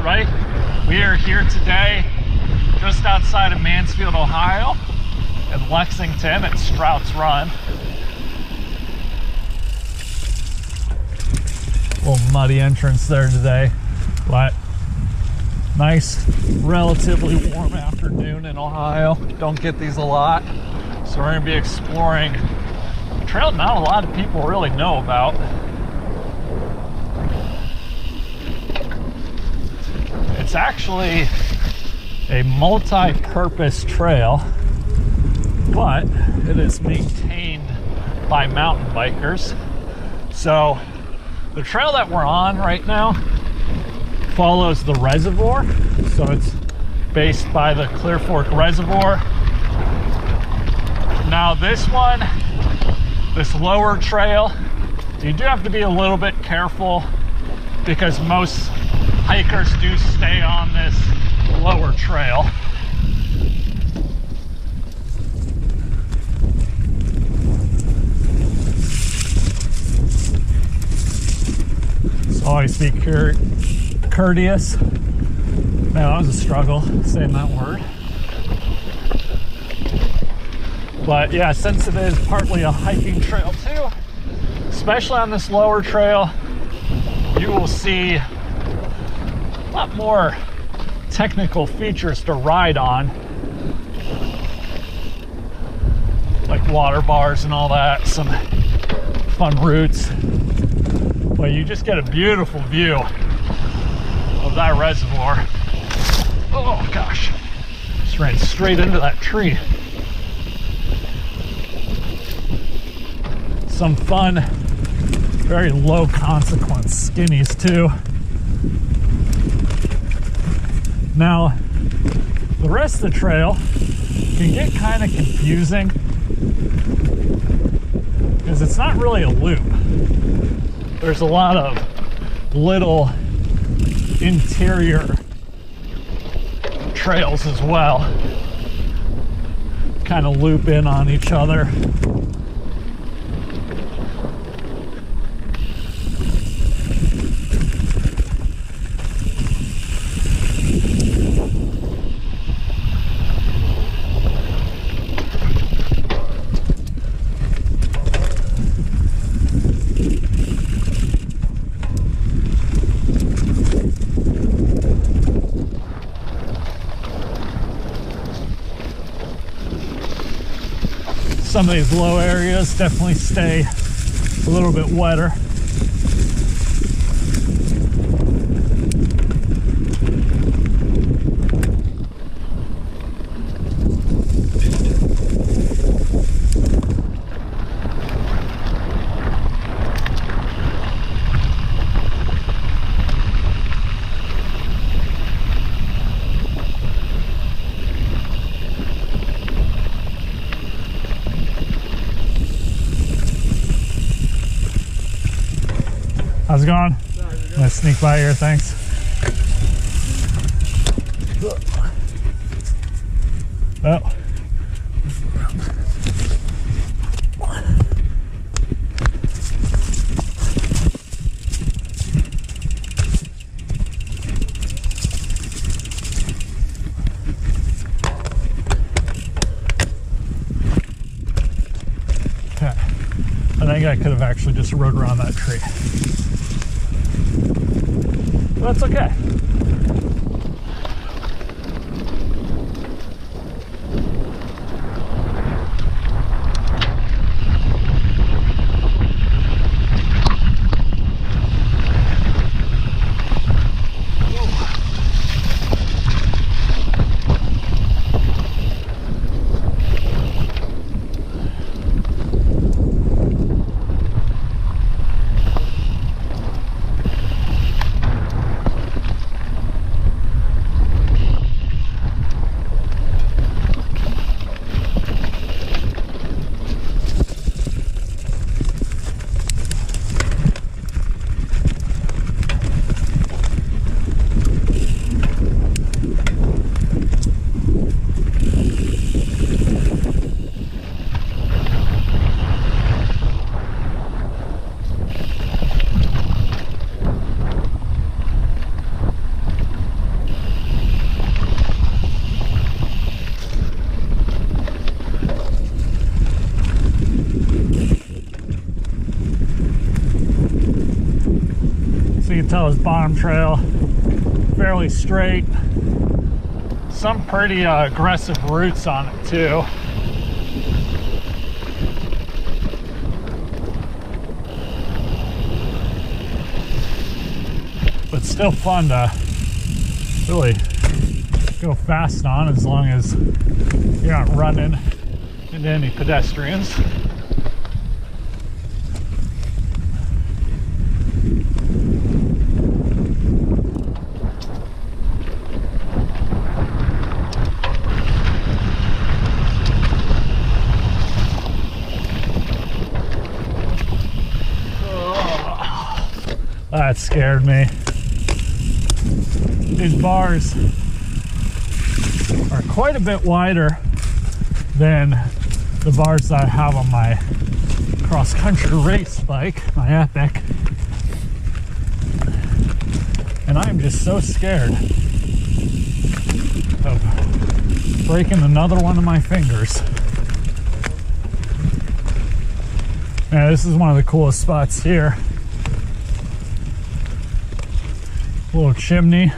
right? We are here today just outside of Mansfield, Ohio, in Lexington at Strout's Run. Little muddy entrance there today, but nice, relatively warm afternoon in Ohio. Don't get these a lot, so we're going to be exploring a trail not a lot of people really know about. It's actually a multi-purpose trail, but it is maintained by mountain bikers. So the trail that we're on right now follows the reservoir. So it's based by the Clear Fork Reservoir. Now this one, this lower trail, you do have to be a little bit careful because most hikers do stay on this lower trail. So always be courteous. Man, that was a struggle saying that word. But yeah, since it is partly a hiking trail too, especially on this lower trail, you will see a lot more technical features to ride on, like water bars and all that, some fun routes. But you just get a beautiful view of that reservoir. Oh gosh, just ran straight into that tree. Some fun, very low consequence skinnies too. Now, the rest of the trail can get kind of confusing because it's not really a loop. There's a lot of little interior trails as well, kind of loop in on each other. Some of these low areas definitely stay a little bit wetter. How's it going? I'm gonna sneak by here, thanks. Oh. Okay. I think I could have actually just rode around that tree. That's okay. can tell is bottom trail, fairly straight. Some pretty aggressive roots on it too. But still fun to really go fast on, as long as you're not running into any pedestrians. That scared me. These bars are quite a bit wider than the bars that I have on my cross-country race bike, my Epic. And I am just so scared of breaking another one of my fingers. Man, this is one of the coolest spots here. Little chimney.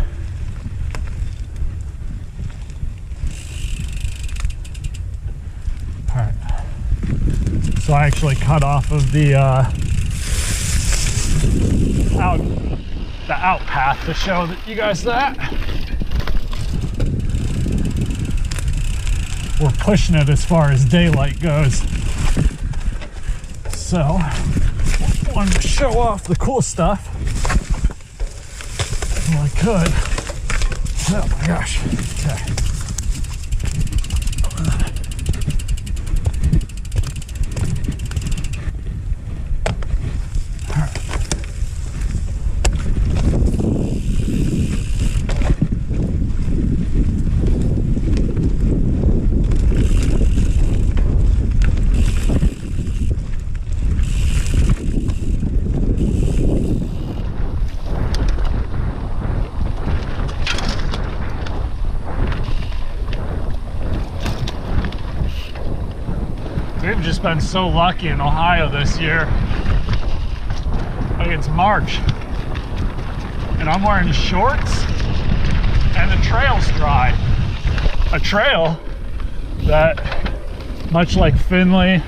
All right. So I actually cut off of the out path to show you guys that. We're pushing it as far as daylight goes. So I wanted to show off the cool stuff. Well, I could. Oh my gosh. Okay. All right. We've just been so lucky in Ohio this year. Like, it's March and I'm wearing shorts and the trail's dry. A trail that, much like Findlay,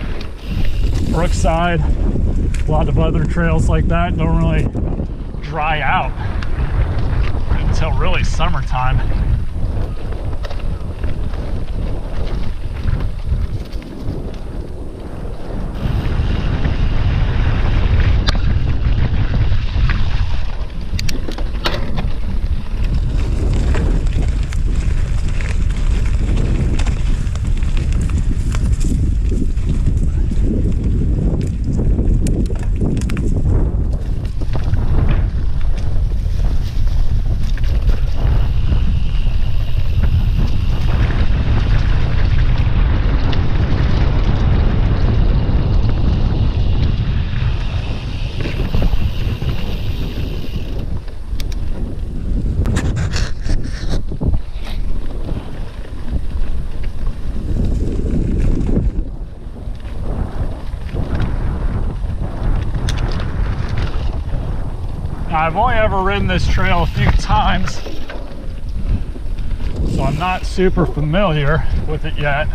Brookside, a lot of other trails like that, don't really dry out until really summertime. I've only ever ridden this trail a few times, so I'm not super familiar with it yet.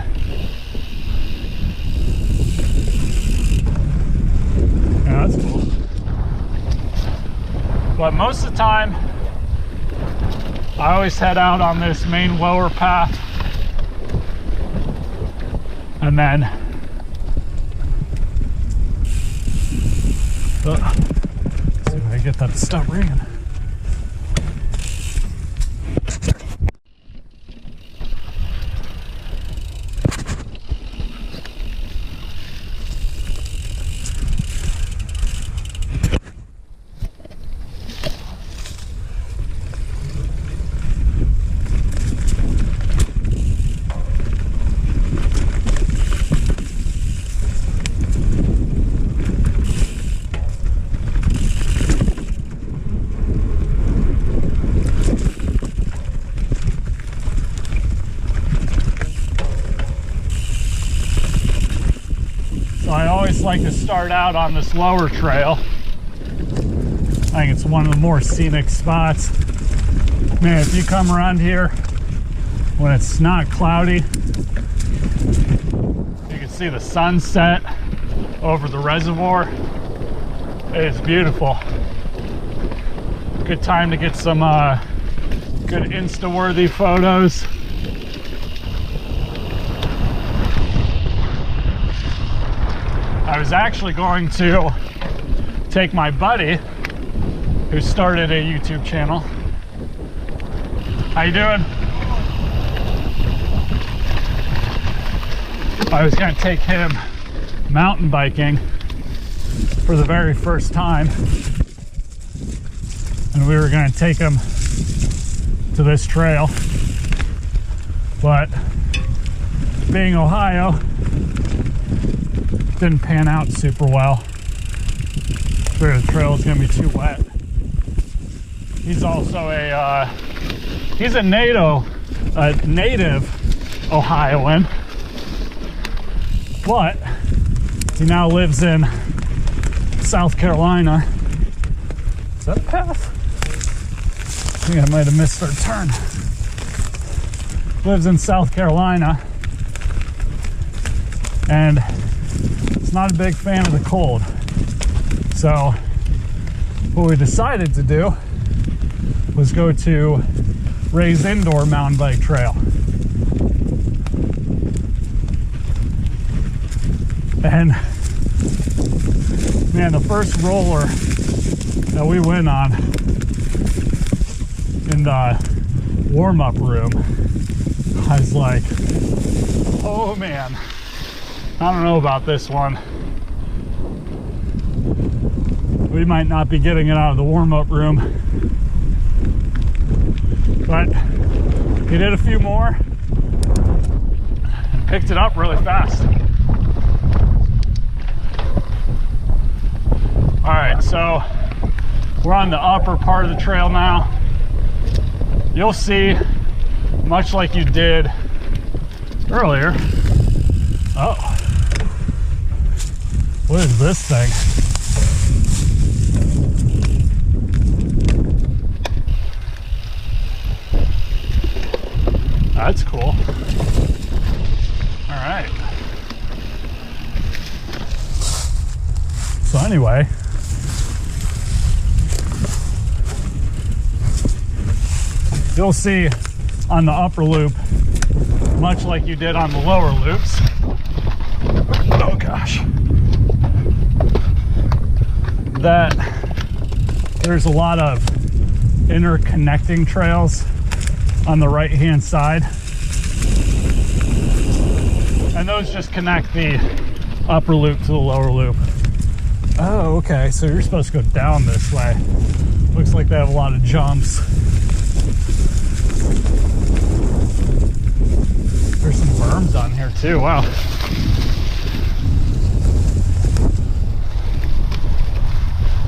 Yeah, that's cool. But most of the time, I always head out on this main lower path, and then get that to stop ringing. I always like to start out on this lower trail. I think it's one of the more scenic spots. Man, if you come around here when it's not cloudy, you can see the sunset over the reservoir. It is beautiful. Good time to get some good Insta-worthy photos. I was actually going to take my buddy who started a YouTube channel. How you doing? I was going to take him mountain biking for the very first time, and we were going to take him to this trail, but being Ohio, didn't pan out super well. The trail is going to be too wet. He's also he's a native Ohioan, but he now lives in South Carolina. Is that a path? I think I might have missed our turn. Lives in South Carolina, and it's not a big fan of the cold. So what we decided to do was go to Ray's indoor mountain bike trail. And man, the first roller that we went on in the warm-up room, I was like, oh man, I don't know about this one. We might not be getting it out of the warm-up room, but he did a few more and picked it up really fast. All right, so we're on the upper part of the trail now. You'll see, much like you did earlier. Oh, what is this thing? That's cool. All right. So anyway, you'll see on the upper loop, much like you did on the lower loops. Oh gosh. That there's a lot of interconnecting trails on the right hand side, and those just connect the upper loop to the lower loop. Oh, okay, so you're supposed to go down this way. Looks like they have a lot of jumps. There's some berms on here too. Wow.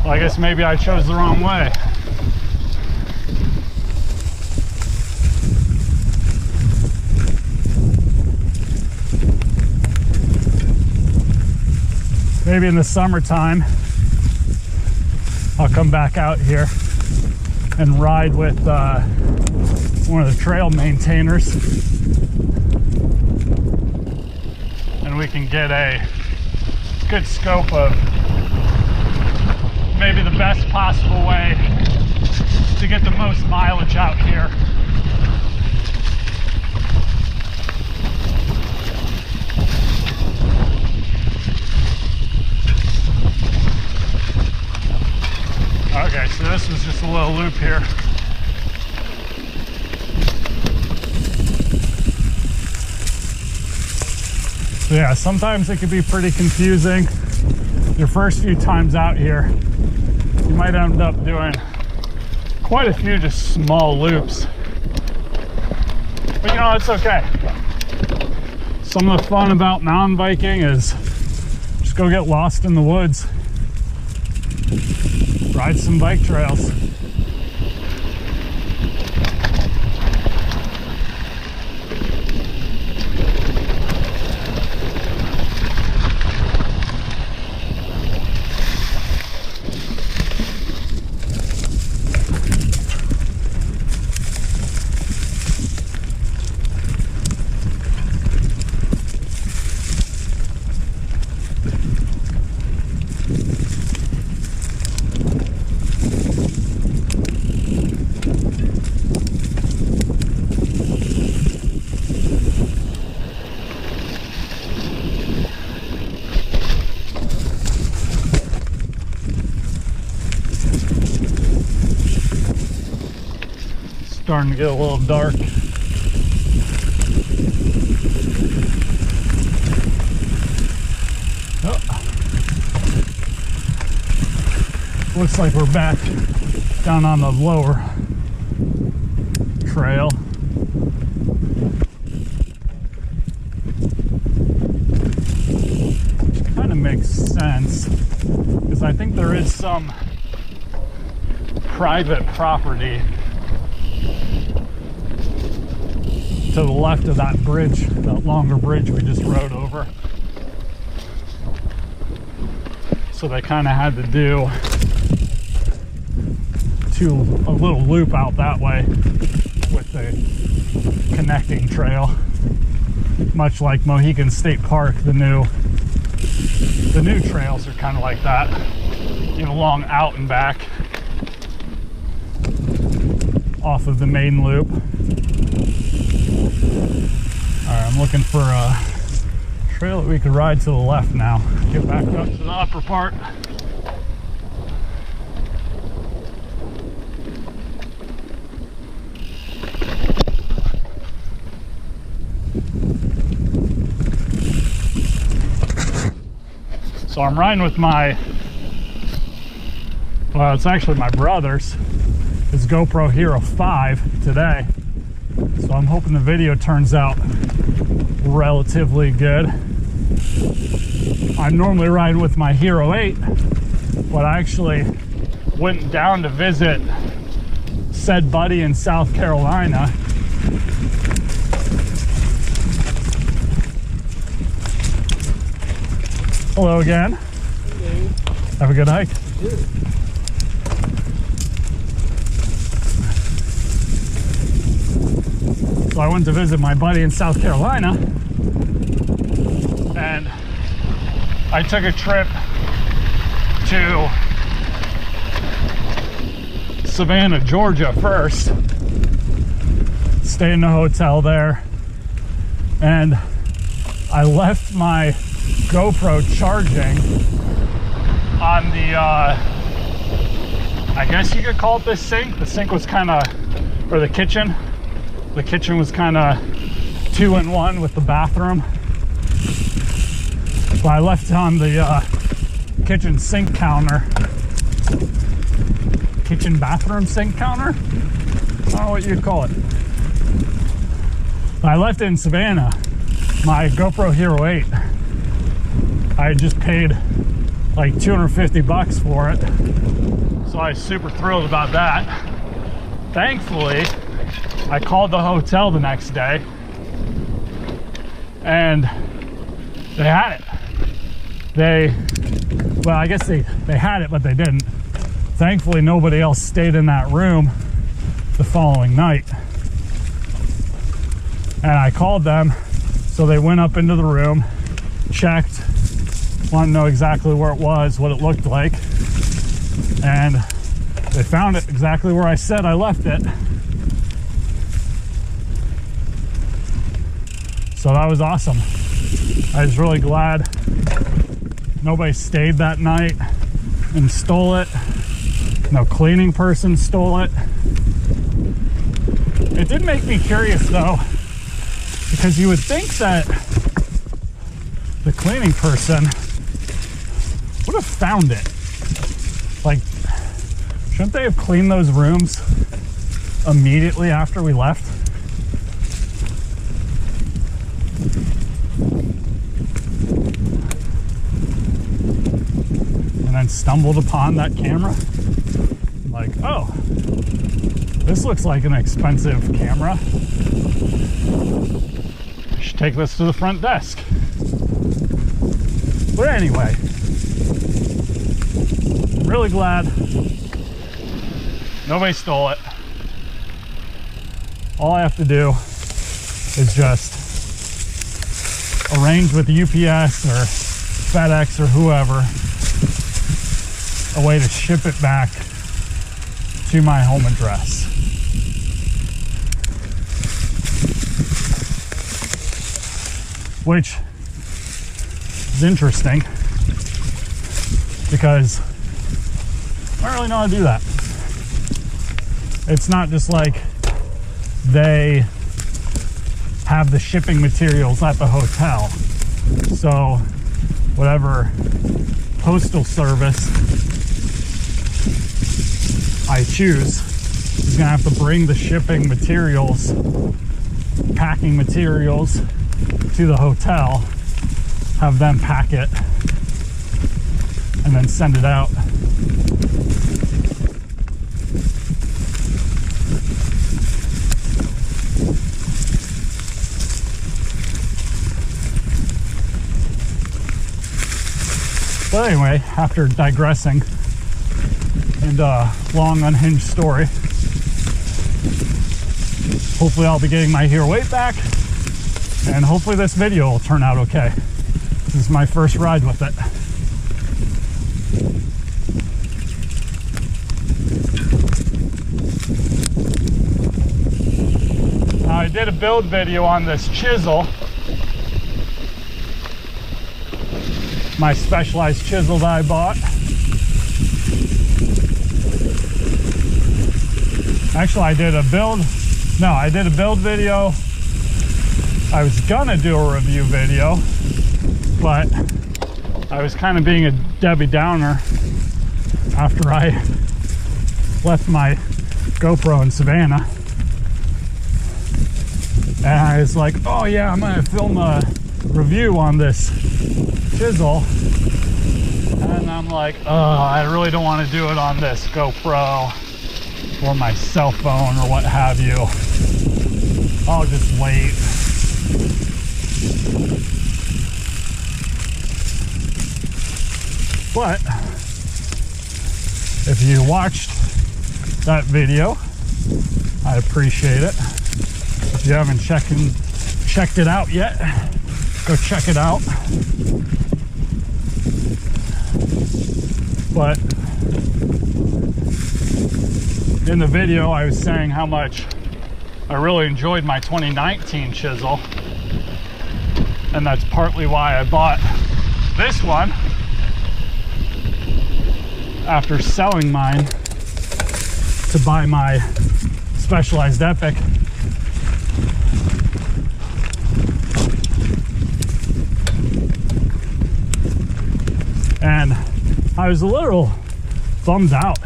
Well, I guess maybe I chose the wrong way. Maybe in the summertime, I'll come back out here and ride with one of the trail maintainers, and we can get a good scope of maybe the best possible way to get the most mileage out here. Okay, so this was just a little loop here. So yeah, sometimes it can be pretty confusing. Your first few times out here, you might end up doing quite a few just small loops. But you know, it's okay. Some of the fun about mountain biking is just go get lost in the woods. Ride some bike trails. starting to get a little dark. Oh. Looks like we're back down on the lower trail. Kind of makes sense because I think there is some private property to the left of that bridge, that longer bridge we just rode over. So they kind of had to do a little loop out that way with the connecting trail, much like Mohegan State Park. The new trails are kind of like that, you know, long out and back off of the main loop. All right, I'm looking for a trail that we could ride to the left now. Get back up to the upper part. So I'm riding with well, it's actually my brother's, his GoPro Hero 5 today. So I'm hoping the video turns out relatively good. I'm normally riding with my Hero 8, but I actually went down to visit said buddy in South Carolina. Hello again. Hello. Have a good hike. Good. So I went to visit my buddy in South Carolina, and I took a trip to Savannah, Georgia first. Stayed in a hotel there, and I left my GoPro charging on the I guess you could call it this sink. The sink was kind of, or the kitchen was kind of 2-in-1 with the bathroom. So I left it on the kitchen sink counter, kitchen bathroom sink counter. I don't know what you'd call it. I left it in Savannah, my GoPro Hero 8. I had just paid like $250 for it, so I was super thrilled about that. Thankfully, I called the hotel the next day and they had it. Well, I guess they had it, but they didn't. Thankfully, nobody else stayed in that room the following night. And I called them, so they went up into the room, checked, wanted to know exactly where it was, what it looked like, and they found it exactly where I said I left it. So that was awesome. I was really glad nobody stayed that night and stole it. No cleaning person stole it. It did make me curious though, because you would think that the cleaning person would have found it. Like, shouldn't they have cleaned those rooms immediately after we left? And then stumbled upon that camera. Like, oh, this looks like an expensive camera. I should take this to the front desk. But anyway, I'm really glad nobody stole it. All I have to do is just arrange with UPS or FedEx or whoever a way to ship it back to my home address. Which is interesting because I don't really know how to do that. It's not just like they have the shipping materials at the hotel. So whatever postal service I choose is gonna have to bring the shipping materials, packing materials to the hotel, have them pack it, and then send it out. But anyway, after digressing and a long unhinged story, hopefully I'll be getting my here weight back, and hopefully this video will turn out okay. This is my first ride with it. I did a build video on this chisel, my specialized chisel that I bought. Actually, I did a build video. I was gonna do a review video, but I was kind of being a Debbie Downer after I left my GoPro in Savannah. And I was like, oh yeah, I'm gonna film a review on this chisel. And I'm like, oh, I really don't want to do it on this GoPro or my cell phone or what have you. I'll just wait. But if you watched that video, I appreciate it. If you haven't checked it out yet, go check it out. But in the video, I was saying how much I really enjoyed my 2019 chisel, and that's partly why I bought this one after selling mine to buy my Specialized Epic. And I was a little bummed out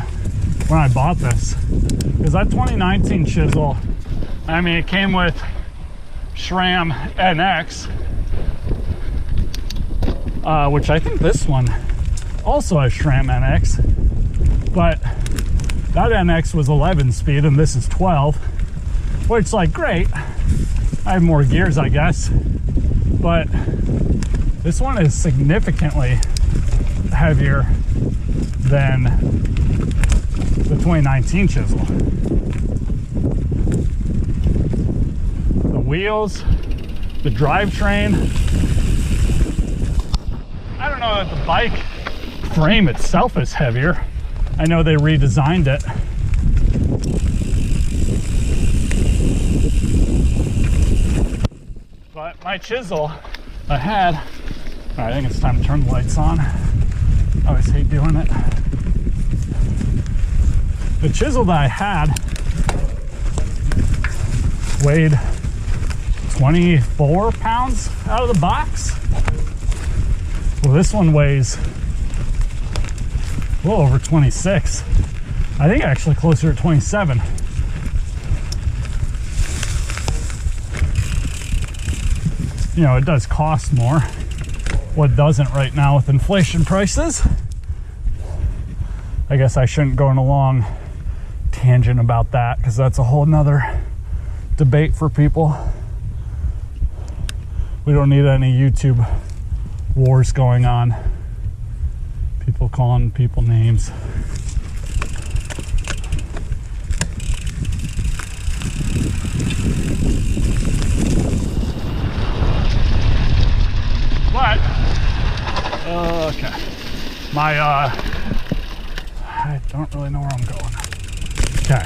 when I bought this, because that 2019 chisel, I mean, it came with SRAM NX, which I think this one also has SRAM NX, but that NX was 11 speed and this is 12, which, like, great, I have more gears, I guess, but this one is significantly heavier than the 2019 chisel. The wheels, the drivetrain. I don't know that the bike frame itself is heavier. I know they redesigned it. But my chisel I had, I think it's time to turn the lights on. I always hate doing it. The chisel that I had weighed 24 pounds out of the box. Well, this one weighs a little over 26. I think actually closer to 27. You know, it does cost more. What doesn't right now with inflation prices? I guess I shouldn't go on a long tangent about that, because that's a whole nother debate for people. We don't need any YouTube wars going on. People calling people names. But okay, my I don't really know where I'm going. Okay,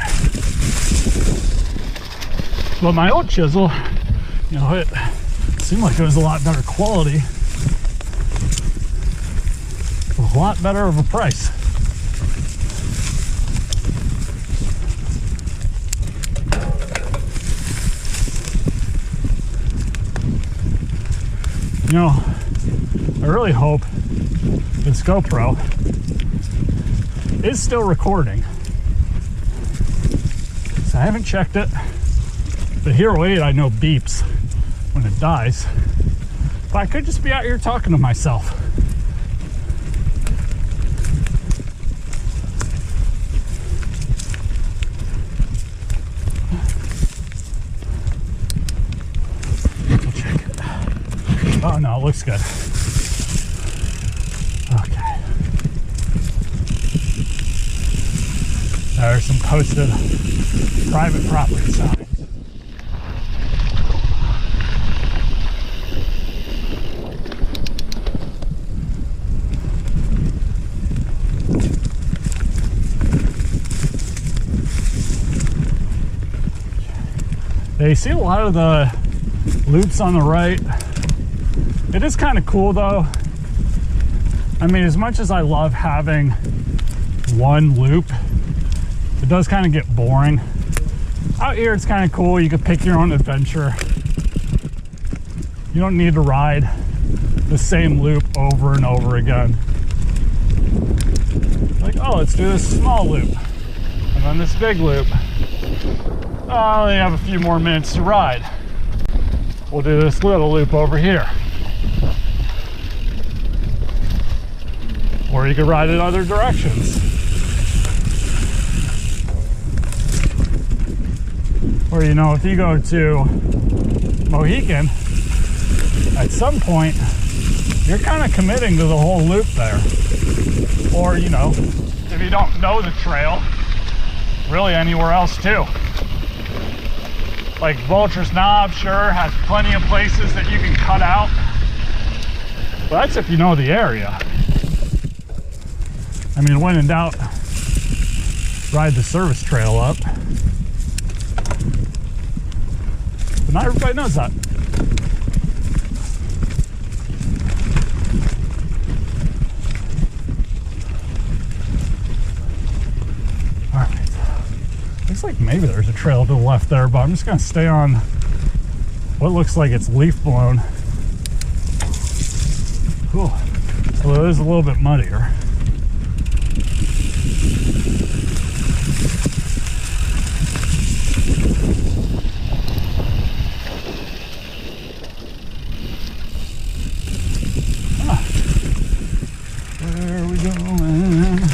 but my old chisel, you know, it seemed like it was a lot better quality, a lot better of a price. You know, I really hope this GoPro is still recording. So I haven't checked it. The Hero 8 I know beeps when it dies. But I could just be out here talking to myself. We'll check it. Oh no, it looks good. Okay. There's some posted private property signs. You see a lot of the loops on the right. It is kind of cool though. I mean, as much as I love having one loop, it does kind of get boring. Out here it's kind of cool. You can pick your own adventure. You don't need to ride the same loop over and over again. Like, oh, let's do this small loop and then this big loop. I only have a few more minutes to ride. We'll do this little loop over here. Or you could ride in other directions. Or, you know, if you go to Mohican, at some point, you're kind of committing to the whole loop there. Or, you know, if you don't know the trail, really anywhere else too. Like Vulture's Knob, sure, has plenty of places that you can cut out. But that's if you know the area. I mean, when in doubt, ride the service trail up. But not everybody knows that. Looks like maybe there's a trail to the left there, but I'm just gonna stay on what looks like it's leaf blown. Cool. Although it is a little bit muddier. Where are we going?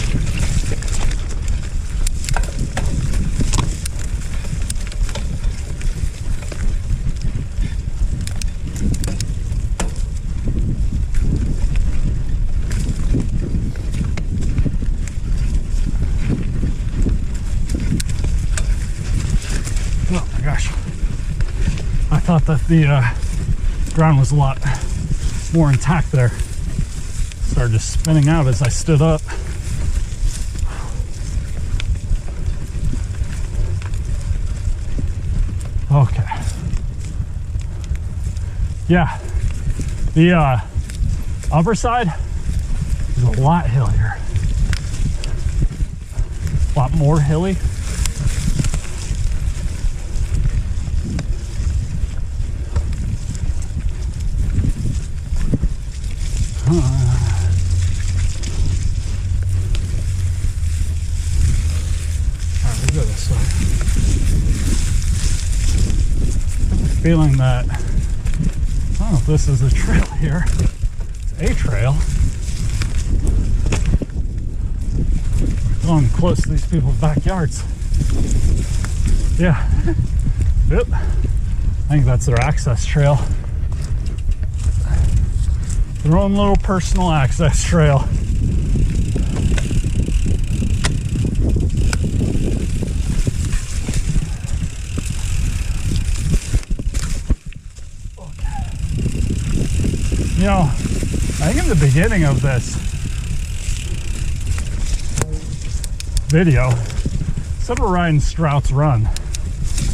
I thought that the ground was a lot more intact there. Started just spinning out as I stood up. Okay. Yeah, the upper side is a lot hillier. A lot more hilly. Feeling that, I don't know if this is a trail here. It's a trail. Going close to these people's backyards. Yeah. Yep. I think that's their access trail. Their own little personal access trail. You know, I think in the beginning of this video, instead of riding Strout's Run,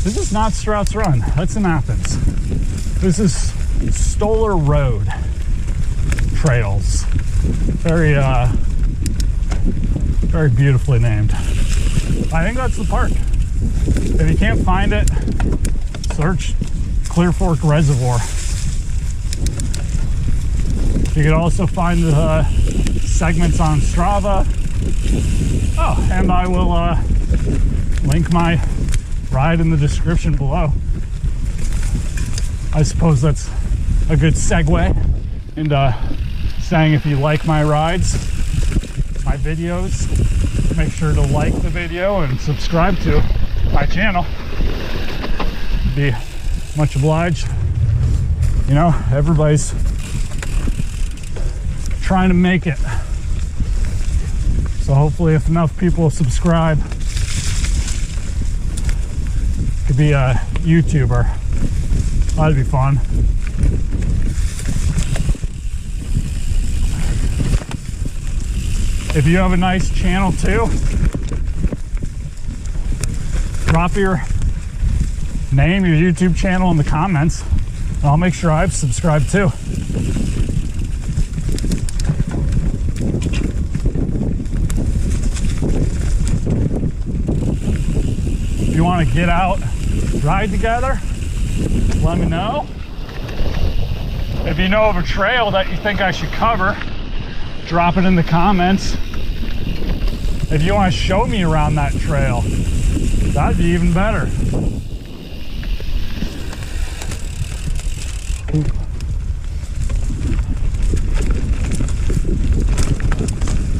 this is not Strout's Run, that's in Athens. This is Stoller Road trails. Very, very beautifully named. I think that's the park. If you can't find it, search Clear Fork Reservoir. You can also find the segments on Strava. Oh, and I will link my ride in the description below. I suppose that's a good segue into saying if you like my rides, my videos, make sure to like the video and subscribe to my channel. Be much obliged. You know, everybody's trying to make it. So hopefully if enough people subscribe, could be a YouTuber. That'd be fun. If you have a nice channel too, drop your name, your YouTube channel in the comments, and I'll make sure I've subscribed too. If you want to get out, ride together, let me know. If you know of a trail that you think I should cover, drop it in the comments. If you want to show me around that trail, that'd be even better. Ooh.